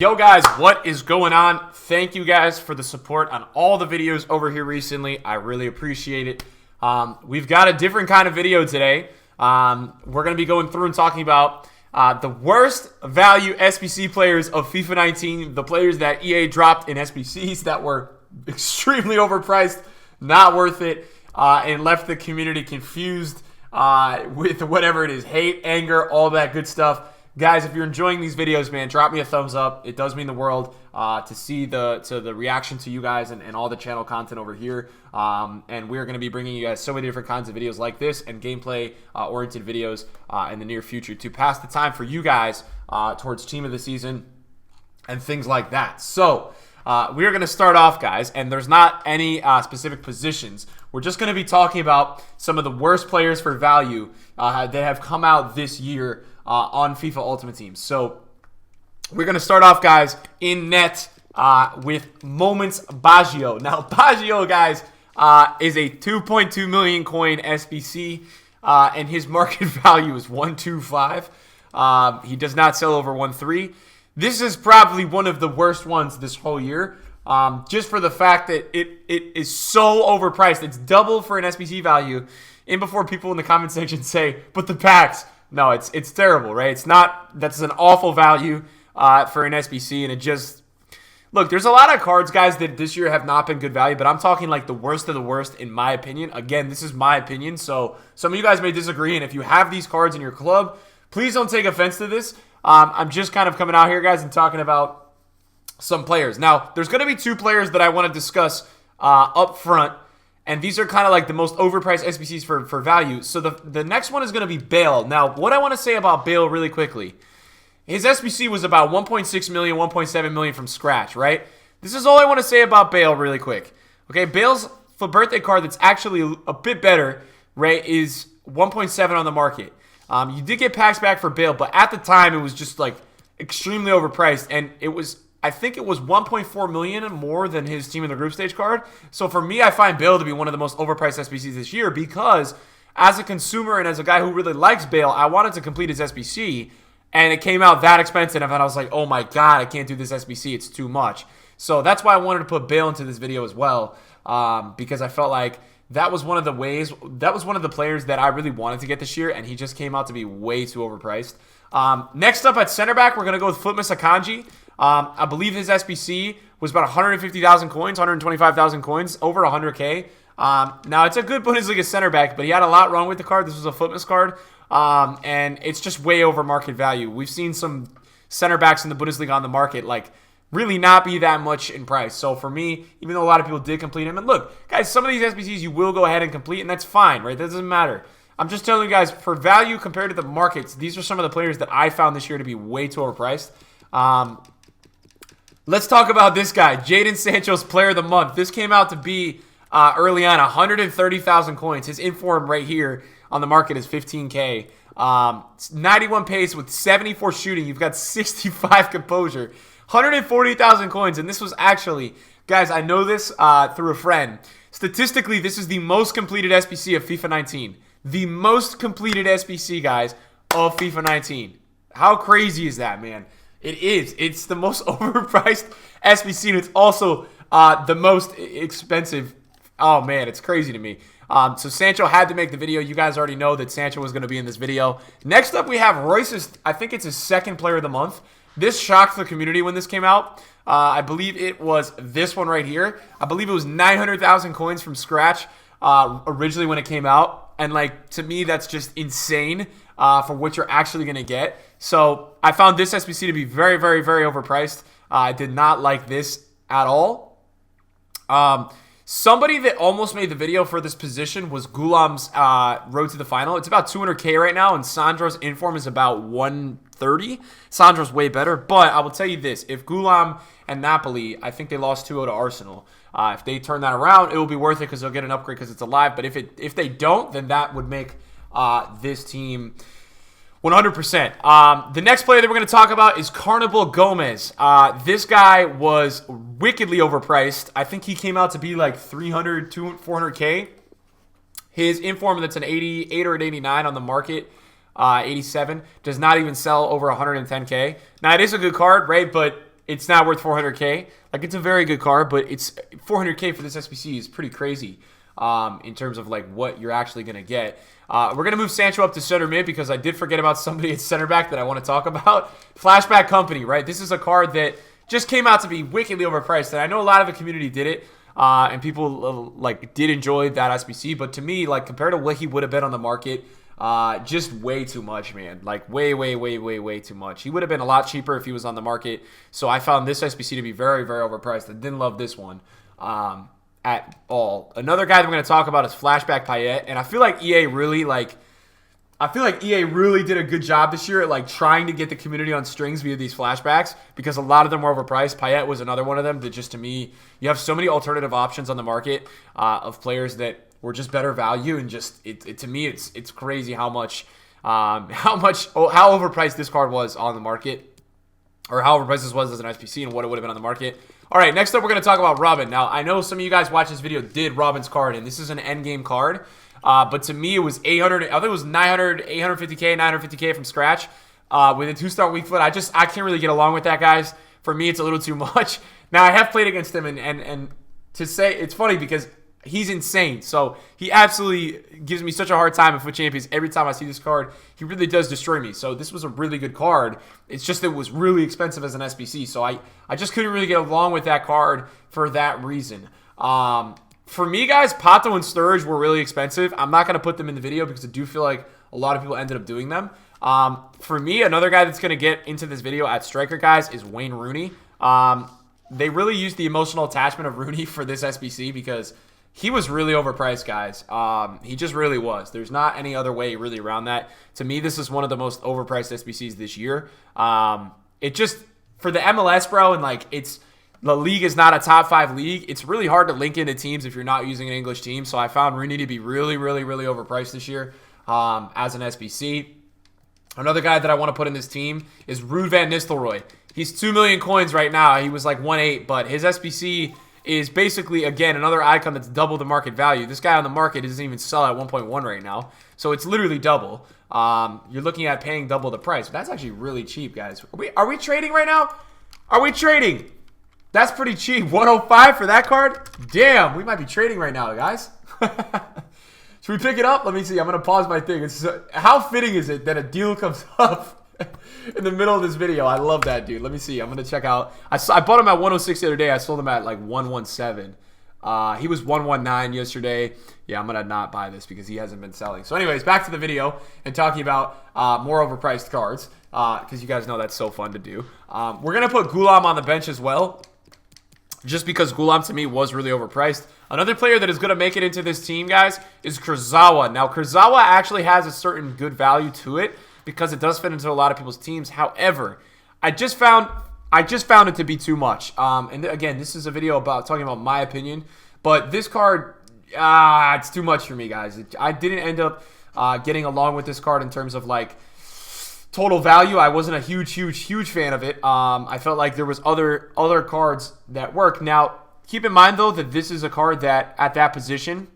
Yo guys, what is going on? Thank you guys for the support on all the videos over here recently. I really appreciate it. We've got a different kind of video today. We're going to be going through and talking about the worst value SBC players of FIFA 19, the players that EA dropped in SBCs that were extremely overpriced, not worth it, and left the community confused with whatever it is, hate, anger, all that good stuff. Guys, if you're enjoying these videos, man, drop me a thumbs up. It does mean the world to see the reaction to you guys and all the channel content over here. And we're going to be bringing you guys so many different kinds of videos like this and gameplay-oriented videos in the near future to pass the time for you guys towards Team of the Season and things like that. So we are going to start off, guys, and there's not any specific positions. We're just going to be talking about some of the worst players for value that have come out this year on FIFA Ultimate Team. So we're going to start off, guys, in net with Moments Baggio. Now, Baggio, guys, is a 2.2 million coin SBC, and his market value is 125. He does not sell over 1.3. This is probably one of the worst ones this whole year, just for the fact that it is so overpriced. It's double for an SBC value. And before people in the comment section say, but the packs. No, it's terrible, right? It's not. That's an awful value for an SBC, and it just look. There's a lot of cards, guys, that this year have not been good value, but I'm talking like the worst of the worst in my opinion. Again, this is my opinion, so some of you guys may disagree, and if you have these cards in your club, please don't take offense to this. I'm just kind of coming out here, guys, and talking about some players. Now, there's going to be two players that I want to discuss up front. And these are kind of like the most overpriced SBCs for value. So the next one is going to be Bale. Now, what I want to say about Bale really quickly. His SBC was about 1.6 million, 1.7 million from scratch, right? This is all I want to say about Bale really quick. Okay, Bale's for birthday card that's actually a bit better, right, is 1.7 on the market. You did get packs back for Bale, but at the time it was just like extremely overpriced. And it was, I think it was 1.4 million more than his team in the group stage card. So for me, I find Bale to be one of the most overpriced SBCs this year because as a consumer and as a guy who really likes Bale, I wanted to complete his SBC and it came out that expensive and I was like, oh my God, I can't do this SBC. It's too much. So that's why I wanted to put Bale into this video as well because I felt like that was one of the ways, that was one of the players that I really wanted to get this year and he just came out to be way too overpriced. Next up at center back, we're going to go with Footmas Akanji. I believe his SBC was about 150,000 coins, 125,000 coins, over 100K. Now, it's a good Bundesliga center back, but he had a lot wrong with the card. This was a Footmas card, and it's just way over market value. We've seen some center backs in the Bundesliga on the market, like, really not be that much in price. So for me, even though a lot of people did complete him, and look, guys, some of these SBCs you will go ahead and complete, and that's fine, right? That doesn't matter. I'm just telling you guys, for value compared to the markets, these are some of the players that I found this year to be way too overpriced. Let's talk about this guy, Jadon Sancho's Player of the Month. This came out to be early on 130,000 coins. His inform right here on the market is 15K. 91 pace with 74 shooting. You've got 65 composure. 140,000 coins. And this was actually, guys, I know this through a friend. Statistically, this is the most completed SBC of FIFA 19. The most completed SBC, guys, of FIFA 19. How crazy is that, man? It is. It's the most overpriced SBC, and it's also the most expensive. Oh, man, it's crazy to me. So Sancho had to make the video. You guys already know that Sancho was going to be in this video. Next up, we have Royce's, I think it's his second Player of the Month. This shocked the community when this came out. I believe it was this one right here. I believe it was 900,000 coins from scratch originally when it came out. And, like, to me, that's just insane for what you're actually going to get. So I found this SBC to be very, very, very overpriced. I did not like this at all. Somebody that almost made the video for this position was Gulam's Road to the Final. It's about 200K right now, and Sandro's inform is about 130. Sandro's way better, but I will tell you this. If Gulam and Napoli, I think they lost 2-0 to Arsenal. If they turn that around, it will be worth it because they'll get an upgrade because it's alive. But if they don't, then that would make this team 100%. The next player that we're going to talk about is Carnival Gomez. This guy was wickedly overpriced. I think he came out to be like 300, 400K. His inform that's an 88 or an 89 on the market, 87, does not even sell over 110K. Now, it is a good card, right? But it's not worth 400K. Like, it's a very good card, but it's 400K for this SBC is pretty crazy in terms of like what you're actually going to get. We're going to move Sancho up to center mid because I did forget about somebody at center back that I want to talk about. Flashback Company, right? This is a card that just came out to be wickedly overpriced, and I know a lot of the community did it, and people like did enjoy that SBC, but to me, like compared to what he would have been on the market, just way too much, man. Like way too much. He would have been a lot cheaper if he was on the market. So I found this SBC to be very overpriced. I didn't love this one at all. Another guy that we're going to talk about is Flashback Payet, and I feel like EA really did a good job this year at like trying to get the community on strings via these flashbacks because a lot of them were overpriced. Payet was another one of them that just, to me, you have so many alternative options on the market of players that were just better value, and just to me it's crazy how overpriced this card was on the market, or how overpriced this was as an SPC and what it would have been on the market. All right, next up we're going to talk about Robin. Now I know some of you guys watch this video did Robin's card, and this is an end game card, but to me it was 800. I think it was 850K from scratch with a 2-star weak foot. I can't really get along with that, guys. For me, it's a little too much. Now I have played against him, and to say it's funny because he's insane. So he absolutely gives me such a hard time in FUT Champions. Every time I see this card, he really does destroy me. So this was a really good card. It's just that it was really expensive as an SBC. So I just couldn't really get along with that card for that reason. For me, guys, Pato and Sturridge were really expensive. I'm not going to put them in the video because I do feel like a lot of people ended up doing them. For me, another guy that's going to get into this video at striker, guys, is Wayne Rooney. They really used the emotional attachment of Rooney for this SBC because he was really overpriced, guys. He just really was. There's not any other way really around that. To me, this is one of the most overpriced SBCs this year. It just, for the MLS, bro, and like the league is not a top 5 league. It's really hard to link into teams if you're not using an English team. So I found Rooney to be really overpriced this year as an SBC. Another guy that I want to put in this team is Ruud van Nistelrooy. He's 2 million coins right now. He was like 1.8, but his SBC is basically, again, another icon that's double the market value. This guy on the market doesn't even sell at 1.1 right now, so it's literally double. You're looking at paying double the price. That's actually really cheap, guys. Are we trading right now? Are we trading? That's pretty cheap. 105 for that card? Damn, we might be trading right now, guys. Should we pick it up? Let me see. I'm going to pause my thing. How fitting is it that a deal comes up in the middle of this video? I love that, dude. Let me see. I'm going to check out. I bought him at 106 the other day. I sold him at like 117. He was 119 yesterday. Yeah, I'm going to not buy this because he hasn't been selling. So anyways, back to the video and talking about more overpriced cards because you guys know that's so fun to do. We're going to put Gulam on the bench as well, just because Gulam to me was really overpriced. Another player that is going to make it into this team, guys, is Kurzawa. Now, Kurzawa actually has a certain good value to it because it does fit into a lot of people's teams. However, I just found it to be too much. And again, this is a video about talking about my opinion, but this card, it's too much for me, guys. I didn't end up getting along with this card in terms of like total value. I wasn't a huge fan of it. I felt like there was other cards that work. Now, keep in mind though that this is a card that at that position,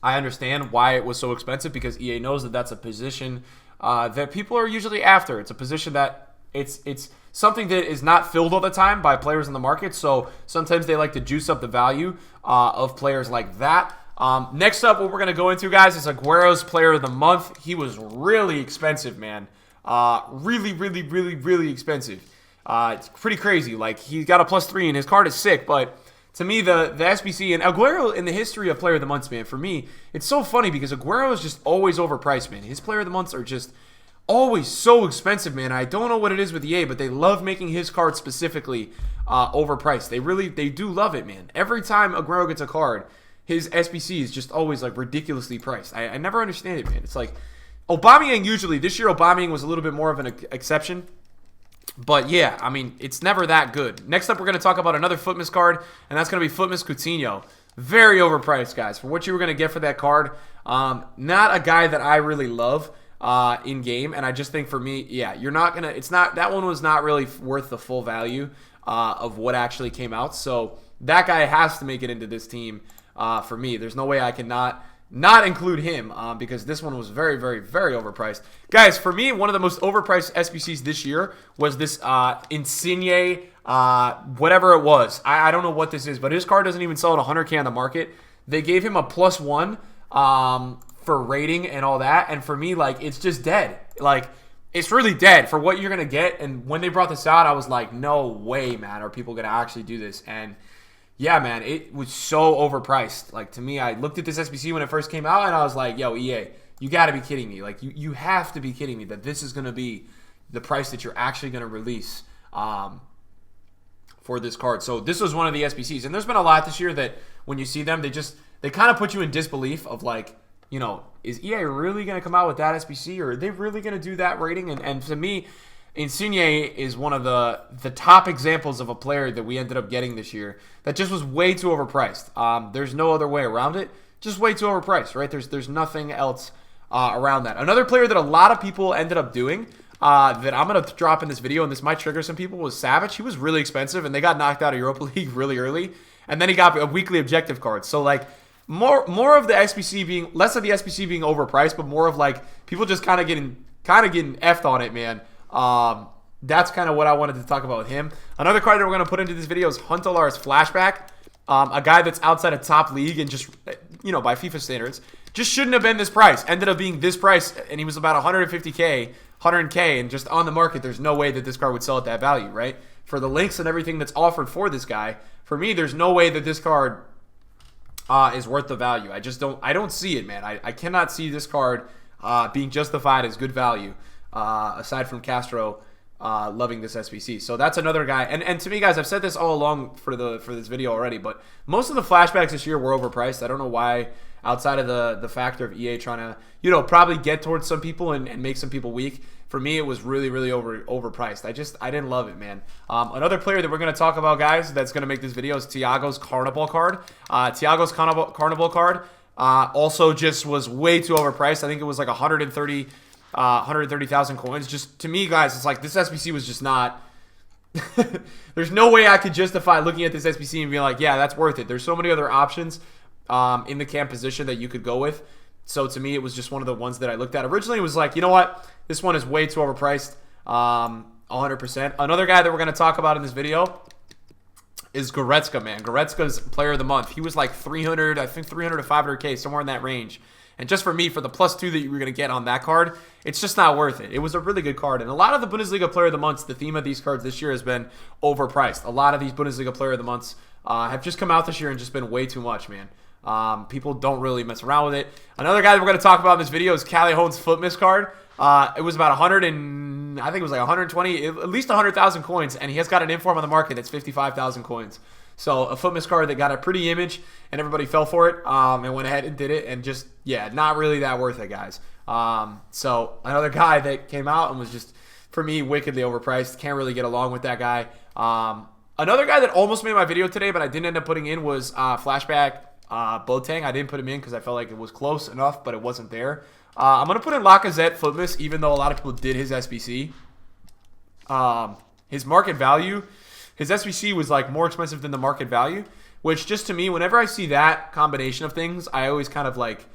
I understand why it was so expensive because EA knows that that's a position that people are usually after. It's a position that it's something that is not filled all the time by players in the market. So sometimes they like to juice up the value of players like that. Next up, what we're going to go into, guys, is Aguero's Player of the Month. He was really expensive, man. Really expensive. It's pretty crazy. Like, he's got a +3 and his card is sick, but to me, the SBC and Aguero in the history of Player of the Months, man, for me, it's so funny because Aguero is just always overpriced, man. His Player of the Months are just always so expensive, man. I don't know what it is with EA, but they love making his card specifically overpriced. They do love it, man. Every time Aguero gets a card, his SBC is just always like ridiculously priced. I never understand it, man. It's like Aubameyang usually. This year, Aubameyang was a little bit more of an exception. But yeah, I mean, it's never that good. Next up, we're going to talk about another Footmas card, and that's going to be Footmas Coutinho. Very overpriced, guys. For what you were going to get for that card, not a guy that I really love in game, and I just think for me, yeah, you're not going to, it's not, that one was not really worth the full value of what actually came out. So that guy has to make it into this team for me. There's no way I cannot not include him because this one was very, very, very overpriced. Guys, for me, one of the most overpriced SPCs this year was this Insigne, whatever it was. I don't know what this is, but his card doesn't even sell at 100K on the market. They gave him a +1 for rating and all that, and for me, like, it's just dead. Like, it's really dead for what you're going to get, and when they brought this out, I was like, no way, man, are people going to actually do this? And yeah, man, it was so overpriced. Like, to me, I looked at this SBC when it first came out, and I was like, yo, EA, you got to be kidding me. Like, you have to be kidding me that this is going to be the price that you're actually going to release for this card. So this was one of the SBCs. And there's been a lot this year that when you see them, they kind of put you in disbelief of, like, you know, is EA really going to come out with that SBC, or are they really going to do that rating? And to me, Insigne is one of the top examples of a player that we ended up getting this year that just was way too overpriced. There's no other way around it. Just way too overpriced, right? There's nothing else around that. Another player that a lot of people ended up doing that I'm going to drop in this video, and this might trigger some people, was Savage. He was really expensive, and they got knocked out of Europa League really early, and then he got a weekly objective card. So, like, more of the SBC being, less of the SBC being overpriced, but more of, like, people just kind of getting effed on it, man. That's kind of what I wanted to talk about with him. Another card that we're going to put into this video is Huntelaar's Flashback. A guy that's outside of top league and just, you know, by FIFA standards, just shouldn't have been this price. Ended up being this price, and he was about 150K, 100K, and just on the market, there's no way that this card would sell at that value, right? For the links and everything that's offered for this guy, for me, there's no way that this card is worth the value. I don't see it, man. I cannot see this card being justified as good value. Aside from Castro loving this SBC. So that's another guy. And to me, guys, I've said this all along for this video already, but most of the flashbacks this year were overpriced. I don't know why, outside of the factor of EA trying to, you know, probably get towards some people and make some people weak. For me, it was really, really overpriced. I didn't love it, man. Another player that we're going to talk about, guys, that's going to make this video is Thiago's Carnival card. Thiago's Carnival card also just was way too overpriced. I think it was like 130,000 coins. Just to me, guys, it's like this SBC was just not. There's no way I could justify looking at this SBC and being like, yeah, that's worth it. There's so many other options in the camp position that you could go with. So to me, it was just one of the ones that I looked at. Originally, it was like, you know what? This one is way too overpriced. 100%. Another guy that we're going to talk about in this video is Goretzka, man. Goretzka's player of the month. He was like 300, I think 300 to 500K, somewhere in that range. And just for me, for the +2 that you were going to get on that card, it's just not worth it. It was a really good card. And a lot of the Bundesliga Player of the Months, the theme of these cards this year has been overpriced. A lot of these Bundesliga Player of the Months have just come out this year and just been way too much, man. People don't really mess around with it. Another guy that we're going to talk about in this video is Callejon's Foot Miss card. It was about 100 and I think it was like 120, at least 100,000 coins, and he has got an inform on the market that's 55,000 coins. So a Foot Miss card that got a pretty image, and everybody fell for it and went ahead and did it, and just, yeah, not really that worth it, guys. So another guy that came out and was just, for me, wickedly overpriced. Can't really get along with that guy. Another guy that almost made my video today, but I didn't end up putting in was Flashback Boateng. I didn't put him in because I felt like it was close enough, but it wasn't there. I'm going to put in Lacazette Foot Miss, even though a lot of people did his SBC. His market value, his SBC was like more expensive than the market value, which just to me, whenever I see that combination of things, I always kind of like,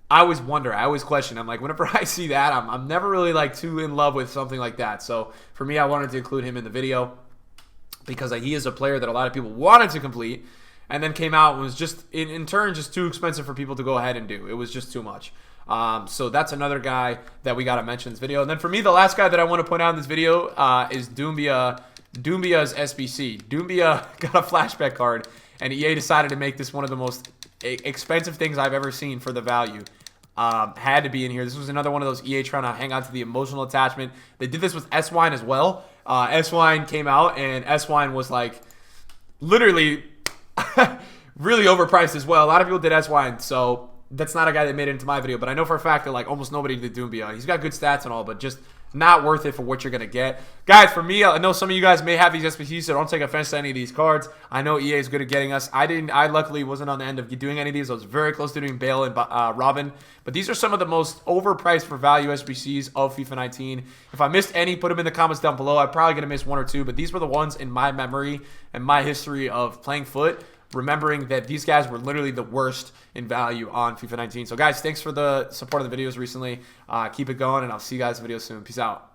I always wonder, I always question. I'm like, whenever I see that, I'm never really like too in love with something like that. So for me, I wanted to include him in the video because he is a player that a lot of people wanted to complete and then came out and was just, in turn, just too expensive for people to go ahead and do. It was just too much. So that's another guy that we got to mention in this video. And then for me, the last guy that I want to point out in this video is Doumbia. Doumbia's SBC. Doumbia got a flashback card, and EA decided to make this one of the most expensive things I've ever seen for the value. Had to be in here. This was another one of those EA trying to hang on to the emotional attachment. They did this with S-Wine as well. S-Wine came out, and S-Wine was like literally really overpriced as well. A lot of people did S-Wine, so that's not a guy that made it into my video, but I know for a fact that like almost nobody did Doumbia. He's got good stats and all, but just not worth it for what you're going to get. Guys, for me, I know some of you guys may have these SPCs, so don't take offense to any of these cards. I know EA is good at getting us. I luckily wasn't on the end of doing any of these. I was very close to doing Bale and Robin. But these are some of the most overpriced for value SPCs of FIFA 19. If I missed any, put them in the comments down below. I'm probably going to miss one or two, but these were the ones in my memory and my history of playing foot remembering that these guys were literally the worst in value on FIFA 19. So guys, thanks for the support of the videos recently. Keep it going, and I'll see you guys in videos soon. Peace out.